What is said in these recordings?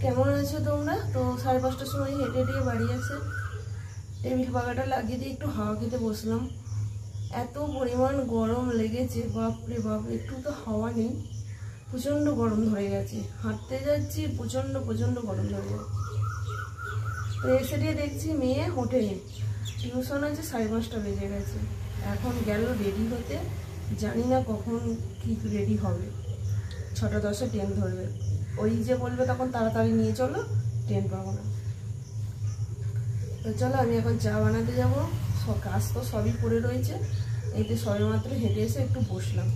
কেমন আছো তোমরা? তো 5:30টার সময় হেঁটে হেঁটে বাড়ি আসে টেবিল পাখাটা লাগিয়ে দিয়ে একটু হাওয়া খেতে বসলাম। এত পরিমাণ গরম লেগেছে, বাপরে বাপ, একটু তো হাওয়া নেই, প্রচণ্ড গরম ধরে গেছে। হাঁটতে যাচ্ছি, প্রচণ্ড গরম ধরে যাচ্ছে। তো এসে দিয়ে দেখছি মেয়ে হোটেলে, টিউশন আছে, 5:30 বেজে গেছে। এখন গেল রেডি হতে, জানি না কখন কি রেডি হবে। 6:10 ট্রেন ধরবে, ওই যে বলবে তখন তাড়াতাড়ি নিয়ে চলো, ট্রেন পাবো না। তো চলো আমি এখন চা বানাতে যাবো। কাজ তো সবই পড়ে রয়েছে, এই তো সবে মাত্র হেঁটে এসে একটু বসলাম।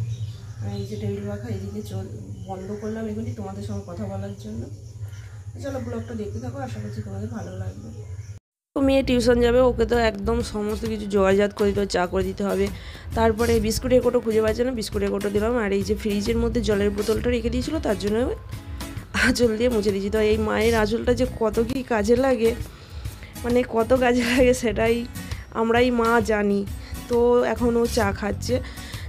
এই যে টেবিল পাখা এদিকে বন্ধ করলাম এগুলি তোমাদের সঙ্গে কথা বলার জন্য। চলো ব্লগটা দেখতে থাকো, আশা করছি তোমাদের ভালো লাগবে। তো মেয়ে টিউশন যাবে, ওকে তো একদম সমস্ত কিছু জোগাড়জাত করে দিতে হবে, চা করে দিতে হবে। তারপরে বিস্কুটের কোটো খুঁজে পাচ্ছে না, বিস্কুটের কোটো দিলাম। আর এই যে ফ্রিজের মধ্যে জলের বোতলটা রেখে দিয়েছিল, তার জন্য আঁচল দিয়ে মুছে দিয়েছি। তো এই মায়ের আঁচলটা যে কত কি কাজে লাগে, মানে কত কাজে লাগে সেটাই আমরাই মা জানি। তো এখন ও চা খাচ্ছে,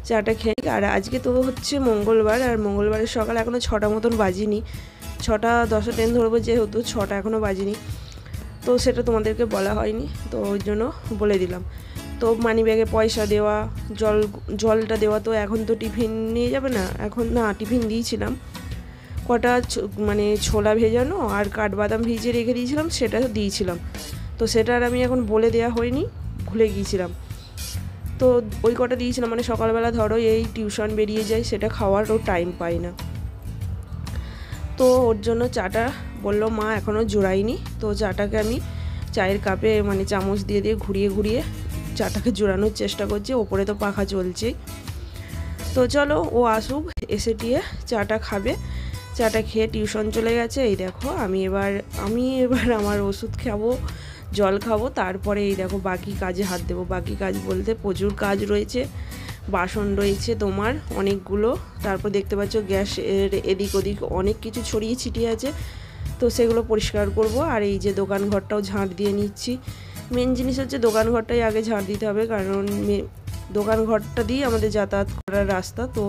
চাটা খেয়ে। আর আজকে তো হচ্ছে মঙ্গলবার, আর মঙ্গলবারের সকাল এখনও 6টা মতন বাজিনি। 6:10 ট্রেন ধরবো যেহেতু, 6টা এখনও বাজিনি। তো সেটা তোমাদেরকে বলা হয়নি, তো ওই জন্য বলে দিলাম। তো মানি ব্যাগে পয়সা দেওয়া, জলটা দেওয়া। তো এখন তো টিফিন নিয়ে যাবে না, এখন না টিফিন দিয়েছিলাম, কটা মানে ছোলা ভেজানো আর কাঠবাদাম ভিজিয়ে রেখে দিয়েছিলাম, সেটা দিয়েছিলাম। তো সেটা আর আমি এখন বলে দেওয়া হয়নি, ভুলে গিয়েছিলাম। তো ওই কটা দিয়েছিলাম, মানে সকালবেলা ধরো এই টিউশন বেরিয়ে যায়, সেটা খাওয়ারও টাইম পাই না। তো ওর জন্য চাটা বললো মা এখনও জোড়াইনি। তো চাটাকে আমি চায়ের কাপে মানে চামচ দিয়ে দিয়ে ঘুরিয়ে ঘুরিয়ে চাটাকে জোড়ানোর চেষ্টা করছি। ওপরে তো পাখা চলছেই। তো চলো ও আসুক, এসে দিয়ে চাটা খাবে। চাটা খেয়ে টিউশন চলে গেছে। এই দেখো আমি এবার আমার ওষুধ খাবো, জল খাবো, তারপরে এই দেখো বাকি কাজে হাত দেবো। বাকি কাজ বলতে প্রচুর কাজ রয়েছে, বাসন রয়েছে তোমার অনেকগুলো। তারপর দেখতে পাচ্ছ গ্যাসের এদিক ওদিক অনেক কিছু ছড়িয়ে ছিটিয়ে আছে, তো সেগুলো পরিষ্কার করব। আর এই যে দোকান ঘরটাও ঝাঁট দিয়ে নিচ্ছি। মেন জিনিস হচ্ছে দোকান ঘরটাই আগে ঝাঁট দিতে হবে, কারণ দোকান ঘরটা দিয়ে আমাদের যাতায়াত করার রাস্তা। তো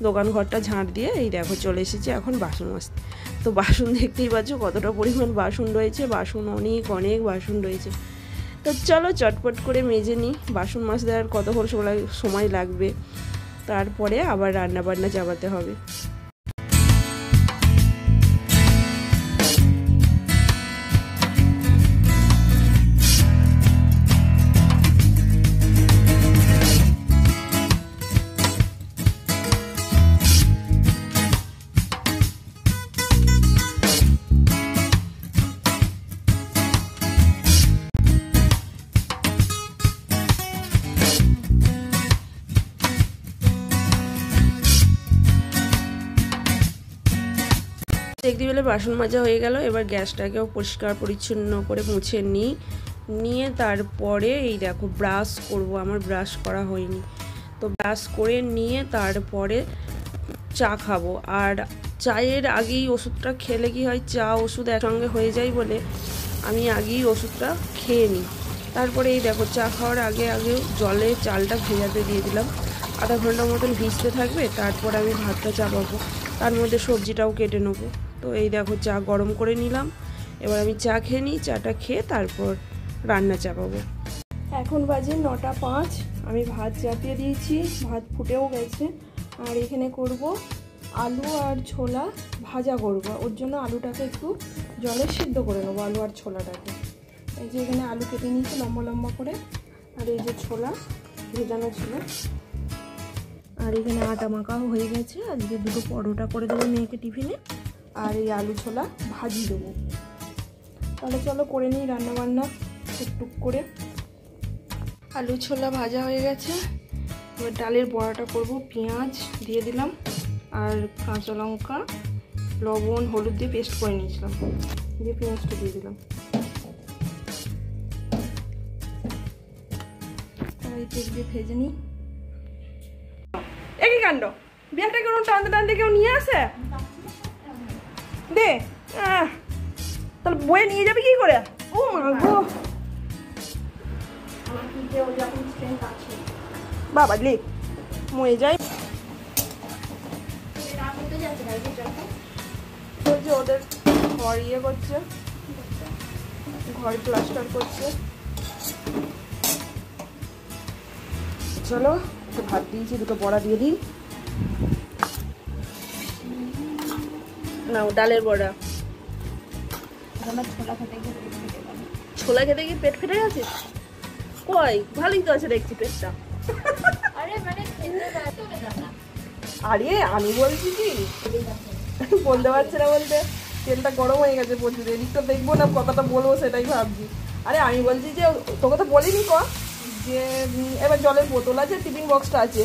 দোকান ঘরটা ঝাঁট দিয়ে এই দেখো চলে এসেছে এখন বাসন মাজতে। তো বাসন দেখতেই পাচ্ছ কতটা পরিমাণ বাসন রয়েছে, বাসন অনেক বাসন রয়েছে। তো চলো চটপট করে মেজে নিই। বাসন মাজতে আর কত সময় লাগবে, তারপরে আবার রান্নাবান্না চাপাতে হবে। দেখতে পেলে বাসন মাজা হয়ে গেল। এবার গ্যাসটাকেও পরিষ্কার পরিচ্ছন্ন করে মুছে নিয়ে তারপরে এই দেখো ব্রাশ করব। আমার ব্রাশ করা হয়নি, তো ব্রাশ করে নিয়ে তারপরে চা খাবো। আর চায়ের আগেই ওষুধটা খেলে কি হয়, চা ওষুধ একসঙ্গে হয়ে যায় বলে আমি আগেই ওষুধটা খেয়ে নিই। তারপরে এই দেখো চা খাওয়ার আগে জলে চালটা ভেজাতে দিয়ে দিলাম, আধা ঘন্টা মতন ভিজতে থাকবে। তারপর আমি ভাতটা চাপাবো, তার মধ্যে সবজিটাও কেটে নেবো। তো এই দেখো চা গরম করে নিলাম, এবার আমি চা খেয়ে নিই। চাটা খেয়ে তারপর রান্না চাপাবো। এখন বাজে 9:05। আমি ভাত চাপিয়ে দিয়েছি, ভাত ফুটেও গেছে। আর এখানে করব আলু আর ছোলা ভাজা করব। ওর জন্য আলুটাকে একটু জলে সিদ্ধ করে নেবো, আলু আর ছোলাটাকে। এই যে এখানে আলু কেটে নিয়েছি লম্বা লম্বা করে, আর এই যে ছোলা ভেজানো ছিল। আর এখানে আটা মাখাও হয়ে গেছে। আজকে 2টো পরোটা করে দেবো মেয়েকে টিফিনে, আর এই আলু ছোলা ভাজি দেবো। তাহলে চলো করে নিই রান্নাবান্না টুকটুক করে। আলু ছোলা ভাজা হয়ে গেছে, এবার ডালের বড়াটা করব। পেঁয়াজ দিয়ে দিলাম আর কাঁচা লঙ্কা, লবণ, হলুদ দিয়ে পেস্ট করে নিয়েছিলাম, দিয়ে পেঁয়াজটা দিয়ে দিলাম। আর তেল দিয়ে ভেজে নিই। একই কাণ্ড, বিয়াটা কেউ টানতে টানতে কেউ নিয়ে আসে দে, তাহলে বয়ে নিয়ে যাবে কি করে? ও মা গো, বাবা লে মরে যাই। বলছে ওদের ঘর ইয়ে করছে, ঘর প্লাস্টার করছে। চলো ভাত দিয়েছি, দুটো বড়া দিয়ে দিই। নাও ডালের বড়া। ছোলা খেতে গিয়ে পেট ফেটে গেছে? কই, ভালোই তো আছে দেখছি পেটটা। আরে আমি বলছি কি, বলতে পারছি না বলতে, তেলটা গরম হয়ে গেছে প্রচুর, এদিকটা দেখবো না কথাটা বলবো সেটাই ভাবছি। আরে আমি বলছি যে তোকে তো বলিনি যে এবার জলের বোতল আছে, টিফিন বক্সটা আছে,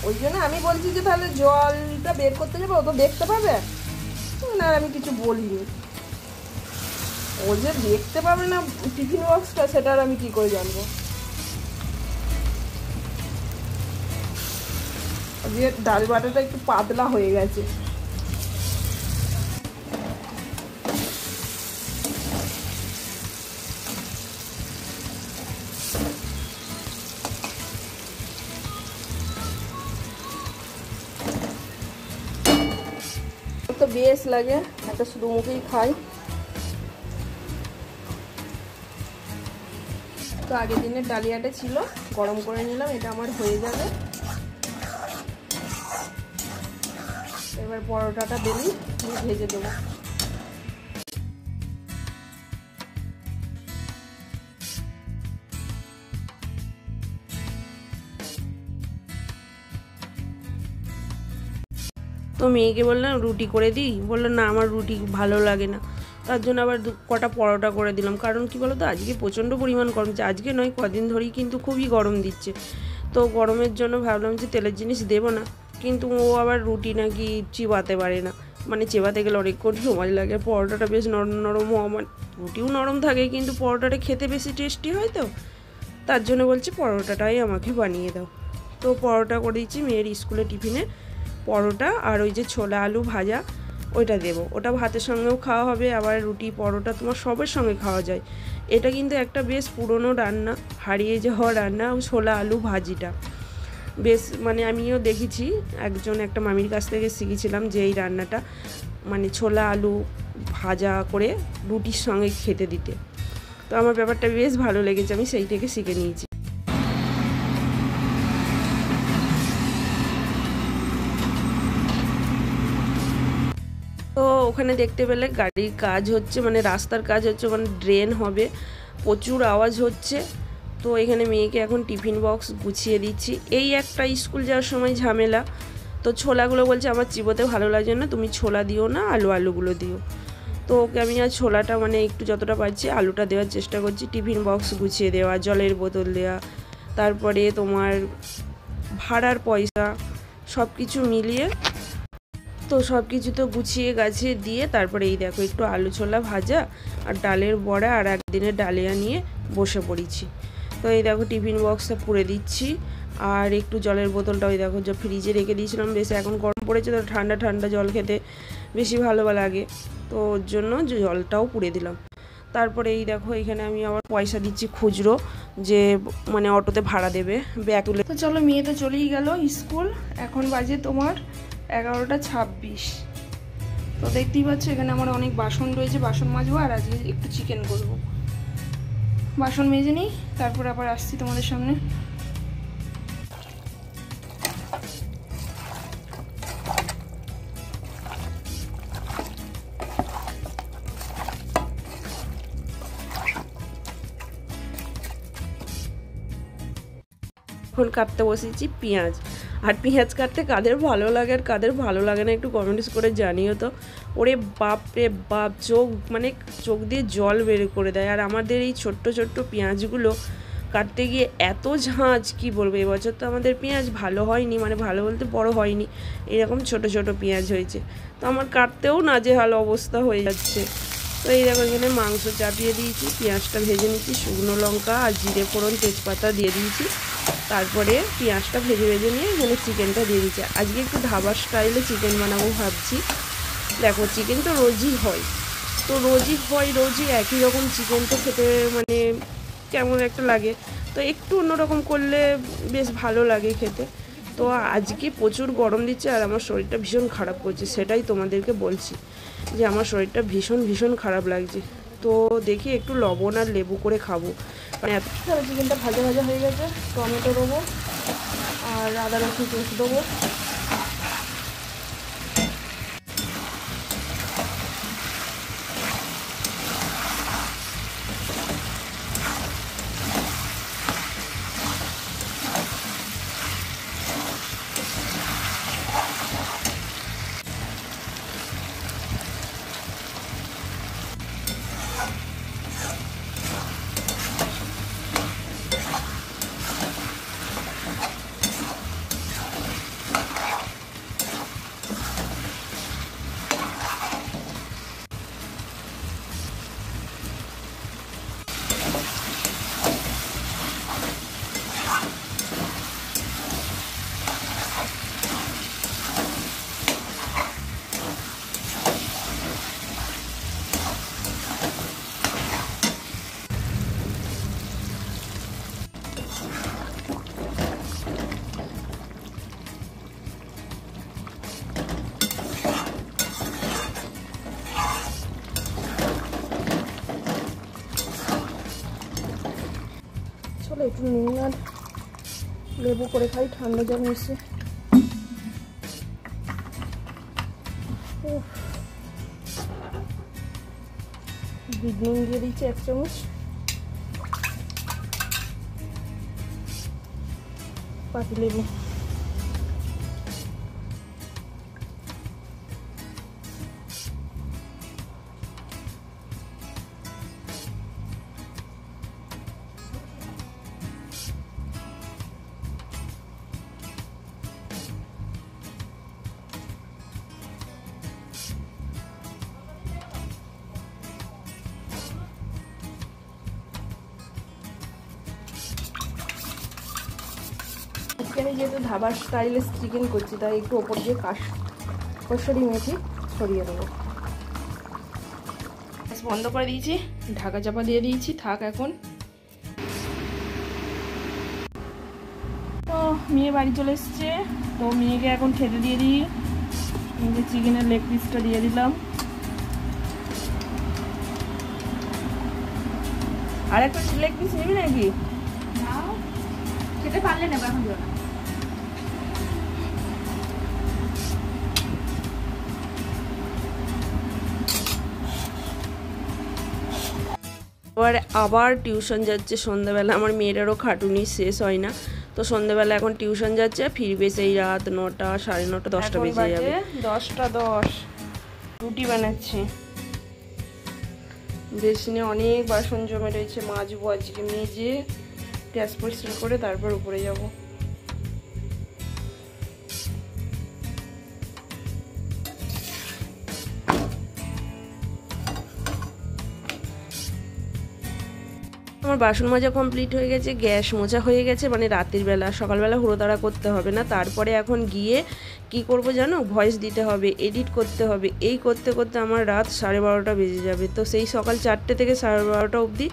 ওই জন্য আমি বলছি যে তাহলে জলটা বের করতে যাবে, ও তো দেখতে পাবে না। আমি কিছু বলিনি, ও যে দেখতে পাবে না টিফিন বক্সটা সেটা আর আমি কি করে জানবো। যে ডাল বাটাটা একটু পাতলা হয়ে গেছে। তো বেশ লাগে, একটা শুধু মুখেই খাই। তো আগের দিনের ডালিয়াটা ছিল, গরম করে নিলাম, এটা আমার হয়ে যাবে। এবার পরোটাটা বেলি ভেজে দেবো। তো মেয়েকে বললাম রুটি করে দিই, বললো না আমার রুটি ভালো লাগে না, তার জন্য আবার কটা পরোটা করে দিলাম। কারণ কি বলো তো, আজকে প্রচণ্ড পরিমাণ গরম দিচ্ছে, আজকে নয় কদিন ধরেই কিন্তু খুবই গরম দিচ্ছে। তো গরমের জন্য ভাবলাম যে তেলের জিনিস দেবো না, কিন্তু ও আবার রুটি নাকি চিবাতে পারে না, মানে চেবাতে গেলে অনেকক্ষণ সময় লাগে। পরোটাটা বেশ নরম নরম, মানে রুটিও নরম থাকে কিন্তু পরোটাটা খেতে বেশি টেস্টি হয়, তো তার জন্য বলছে পরোটাটাই আমাকে বানিয়ে দাও। তো পরোটা করে দিচ্ছি মেয়ের স্কুলে টিফিনে, পরোটা আর ওই যে ছোলা আলু ভাজা ওইটা দেবো। ওটা ভাতের সঙ্গেও খাওয়া হবে, আবার রুটি পরোটা তোমার সবের সঙ্গে খাওয়া যায়। এটা কিন্তু একটা বেশ পুরনো রান্না, হারিয়ে যাওয়া রান্না, ছোলা আলু ভাজিটা বেশ, মানে আমিও দেখেছি একটা মামির কাছ থেকে শিখেছিলাম যে এই রান্নাটা মানে ছোলা আলু ভাজা করে রুটির সঙ্গে খেতে দিতে। তো আমার ব্যাপারটা বেশ ভালো লেগেছে, আমি সেই থেকে শিখে নিয়েছি। তো ওখানে দেখতে পেলে গাড়ির কাজ হচ্ছে, মানে রাস্তার কাজ হচ্ছে, ওখানে ড্রেন হবে, প্রচুর আওয়াজ হচ্ছে। তো এখানে মেয়েকে এখন টিফিন বক্স গুছিয়ে দিচ্ছি। এই একটা স্কুল যাওয়ার সময় ঝামেলা, তো ছোলাগুলো বলছে আমার চিবোতে ভালো লাগছে না, তুমি ছোলা দিও না, আলুগুলো দিও। তো ওকে আমি আর ছোলাটা মানে একটু যতটা পারছি আলুটা দেওয়ার চেষ্টা করছি। টিফিন বক্স গুছিয়ে দেওয়া, জলের বোতল দেওয়া, তারপরে তোমার ভাড়ার পয়সা, সব কিছু মিলিয়ে তো সব কিছু তো গুছিয়ে গাছিয়ে দিয়ে তারপরে এই দেখো একটু আলু ছোলা ভাজা আর ডালের বড়া আর একদিনের ডালিয়া নিয়ে বসে পড়েছি। তো এই দেখো টিফিন বক্সটা পুরে দিচ্ছি, আর একটু জলের বোতলটা ওই দেখো ফ্রিজে রেখে দিয়েছিলাম, বেশ এখন গরম পড়েছে তো ঠান্ডা ঠান্ডা জল খেতে বেশি ভালো লাগে, তো ওর জন্য জলটাও পুড়ে দিলাম। তারপরে এই দেখো এখানে আমি আবার পয়সা দিচ্ছি খুচরো, যে মানে অটোতে ভাড়া দেবে ব্যাগ তুলে। তো চলো মেয়ে তো চলেই গেল স্কুল, এখন বাজে তোমার 11:26। তো দেখতেই পাচ্ছ এখানে আমার অনেক বাসন রয়েছে, বাসন মাজবো, আর আজকে একটু চিকেন করবো। বাসন মেজে নিই, তারপর আবার আসছি তোমাদের সামনে। এখন কাটতে বসেছি পেঁয়াজ, আর পেঁয়াজ কাটতে কাদের ভালো লাগে আর কাদের ভালো লাগে না একটু কমেন্টস করে জানিও তো। ওরে বাপ রে বাপ, চোখ দিয়ে জল বের করে দেয়। আর আমাদের এই ছোট্ট ছোট্ট পেঁয়াজগুলো কাটতে গিয়ে এত ঝাঁঝ, কি বলবো, এবছর তো আমাদের পেঁয়াজ ভালো হয়নি, মানে ভালো বলতে বড় হয়নি, এরকম ছোট ছোট পেঁয়াজ হয়েছে, তো আমার কাটতেও নাজেহাল অবস্থা হয়ে যাচ্ছে। তো এই দেখো এখানে মাংস চাপিয়ে দিয়েছি, পেঁয়াজটা ভেজে নিচ্ছি, শুকনো লঙ্কা আর জিরে ফোড়ন তেজপাতা দিয়ে দিয়েছি, তারপরে পেঁয়াজটা ভেজে ভেজে নিয়ে এখানে চিকেনটা দিয়ে দিচ্ছি। আজকে একটু ধাবার স্টাইলে চিকেন বানাবো ভাবছি। দেখো চিকেন তো রোজই হয়, তো রোজই একই রকম চিকেন তো খেতে মানে কেমন একটা লাগে, তো একটু অন্যরকম করলে বেশ ভালো লাগে খেতে। তো আজকে প্রচুর গরম দিচ্ছে আর আমার শরীরটা ভীষণ খারাপ করছে, সেটাই তোমাদেরকে বলছি যে আমার শরীরটা ভীষণ খারাপ লাগছে। তো দেখি একটু লবণ আর লেবু করে খাবো, মানে এত চিকেনটা ভাজা হয়ে গেছে। টমেটো দেবো আর আদা রসুন পেস্ট দেবো। চলো একটু নুন আর লেবু করে খাই, ঠান্ডা জল মিশিয়ে। বিট নুন দিয়ে দিচ্ছি 1 চামচ, পাতি লেবু। আজকে আমি যেহেতু ধাবার স্টাইলে চিকেন করছি, তাই একটু ওপর দিয়ে কসুরি মেথি ছড়িয়ে দেবো। বন্ধ করে দিয়েছি, ঢাকা চাপা দিয়ে দিয়েছি, থাক এখন। তো মেয়ে বাড়ি চলে এসছে, তো মেয়েকে এখন খেতে দিয়ে দিই। মেয়েকে চিকেনের লেগ পিসটা দিয়ে দিলাম। আর একটা লেগ পিস নিবি নাকি? খেতে পারলে নেবো, এখন দিও না। আবার টিউশন যাচ্ছে সন্ধ্যাবেলা, আমার মেয়েটারও খাটুনি শেষ হয় না। তো সন্ধ্যাবেলা এখন টিউশন যাচ্ছে, ফিরবে সেই রাত 9টা, 9:30, 10টা বেজে যাবে। 10টা 10। রুটি বানাচ্ছি, বেসিনে অনেক বাসন জমে রয়েছে, মাজবো আজকে। মেজে গ্যাস পরিষ্কার করে তারপর উপরে যাবো। আমার বাসন মাজা কমপ্লিট হয়ে গেছে, গ্যাস মোছা হয়ে গেছে, মানে রাতের বেলা। সকালবেলা হুড়োতাড়া করতে হবে না। তারপরে এখন গিয়ে কি করব জানো, ভয়েস দিতে হবে, এডিট করতে হবে। এই করতে করতে আমার রাত 12:30 বেজে যাবে। তো সেই সকাল 4টে থেকে 12:30 অবধি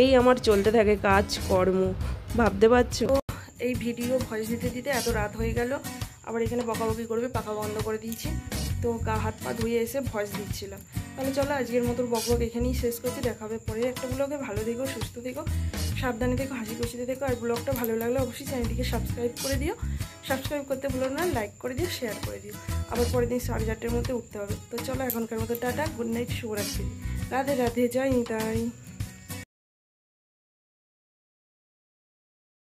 এই আমার চলতে থাকে কাজকর্ম, ভাবতে পারছো। এই ভিডিও ভয়েস দিতে দিতে এত রাত হয়ে গেল। আবার এখানে বকাবকি করবে, পাখা বন্ধ করে দিয়েছি। তো গা হাত পা ধুয়ে এসে ভয়েস দিচ্ছিলাম। তাহলে চলো আজকের মতো বকবক এখানেই শেষ করছি। দেখা হবে পরে একটা ব্লগে। ভালো থেকো, সুস্থ থেকো, সাবধানে থেকো, হাসি খুশিতে থেকো। আর ব্লগটা ভালো লাগলে অবশ্যই চ্যানেলটিকে সাবস্ক্রাইব করে দিও। সাবস্ক্রাইব করতে ভুলো না, লাইক করে দিও, শেয়ার করে দিও। আবার পরের দিন 4:30টার মধ্যে উঠতে হবে। তো চলো এখনকার মতো টাটা, গুড নাইট, শুভরাত্রি, রাধে রাধে, জয় নিতাই।